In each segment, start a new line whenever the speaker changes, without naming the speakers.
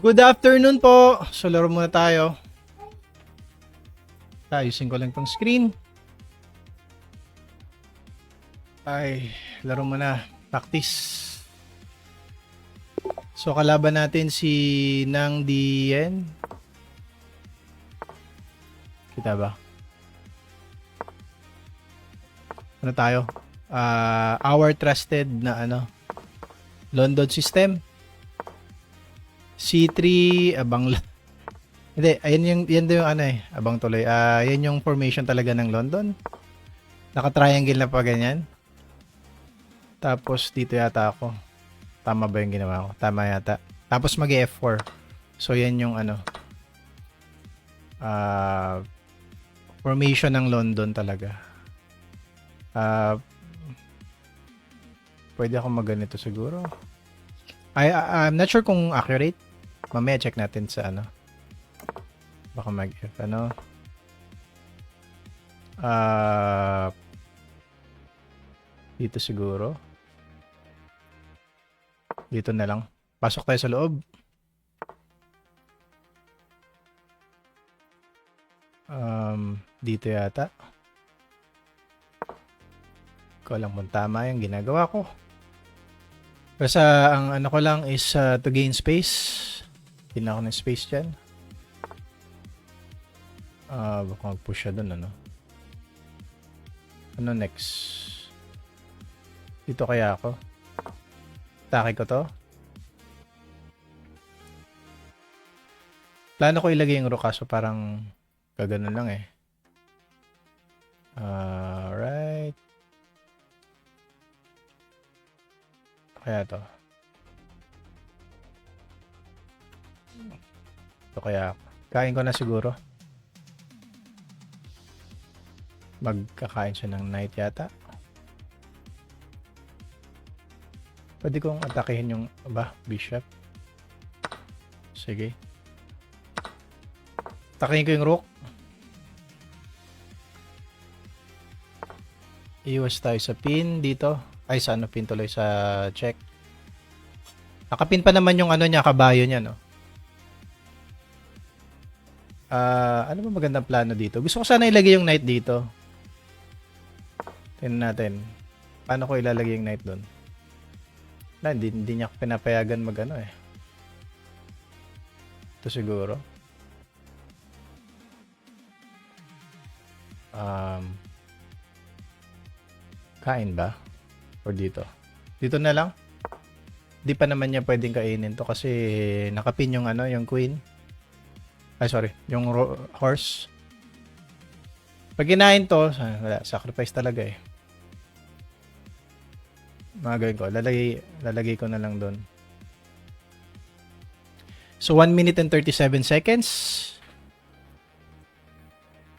Good afternoon po. So, laro muna tayo. Ayusin ko lang tong screen. Ay, laro muna. Practice. So, kalaban natin si Nang Dien. Kita ba? Ano tayo? Our trusted na London system. C3, abang hindi, yan yung abang tuloy. Yan yung formation talaga ng London. Naka-triangle na pa ganyan. Tapos dito yata ako. Tama ba yung ginawa ko? Tama yata. Tapos mag-F4. So yan yung formation ng London talaga. Pwede ako magganito siguro. I'm not sure kung accurate. Mamaya check natin sa baka mag-F dito siguro. Dito na lang. Pasok tayo sa loob. Dito yata. Ko lang kung tama yung ginagawa ko. Basta ang ko lang is to gain space. Hindi na ako ng space dyan. Baka mag-push siya dun, Ano next? Dito kaya ako? Atake ko to? Plano ko ilagay yung rook kaso parang kaganon lang eh. Alright. Kaya to. Ito kaya kain ko na siguro. Magkakain siya ng knight yata. Pwede kong atakehin yung bishop. Sige. Atakehin ko yung rook. Iwas tayo sa pin dito. Ay, sa pin tuloy sa check. Nakapin pa naman yung niya, kabayo niya, no? Ano ba magandang plano dito? Gusto ko sana ilagay yung knight dito. Tingnan natin. Paano ko ilalagay yung knight doon? Hindi niya pinapayagan eh. Ito siguro. Kain ba? Or dito? Dito na lang? Di pa naman niya pwedeng kainin to kasi nakapin yung yung queen. Ay, sorry. Yung horse. Pag kinain to, wala, sacrifice talaga eh. Magagawin ko. Lalagay ko na lang doon. So, 1 minute and 37 seconds.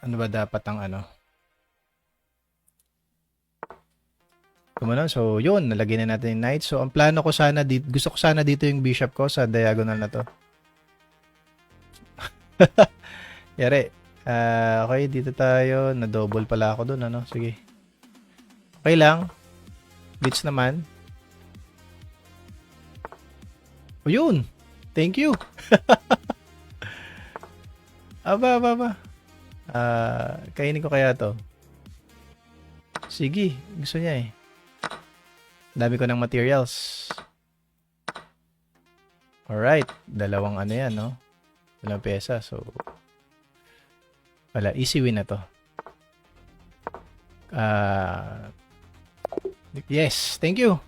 Ano ba dapat ang So, yun. Nalagay na natin yung knight. So, ang plano ko sana dito, gusto ko sana dito yung bishop ko sa diagonal na to. Yari. Okay, dito tayo. Na-double pala ako dun, Sige. Okay lang. Blitz naman. O, yun. Thank you. Aba. Kainin ko kaya to. Sige. Gusto niya eh. Dami ko ng materials. Alright. Dalawang yan, no? Dalawang pyesa. So, wala. Easy win na to. Yes. Thank you.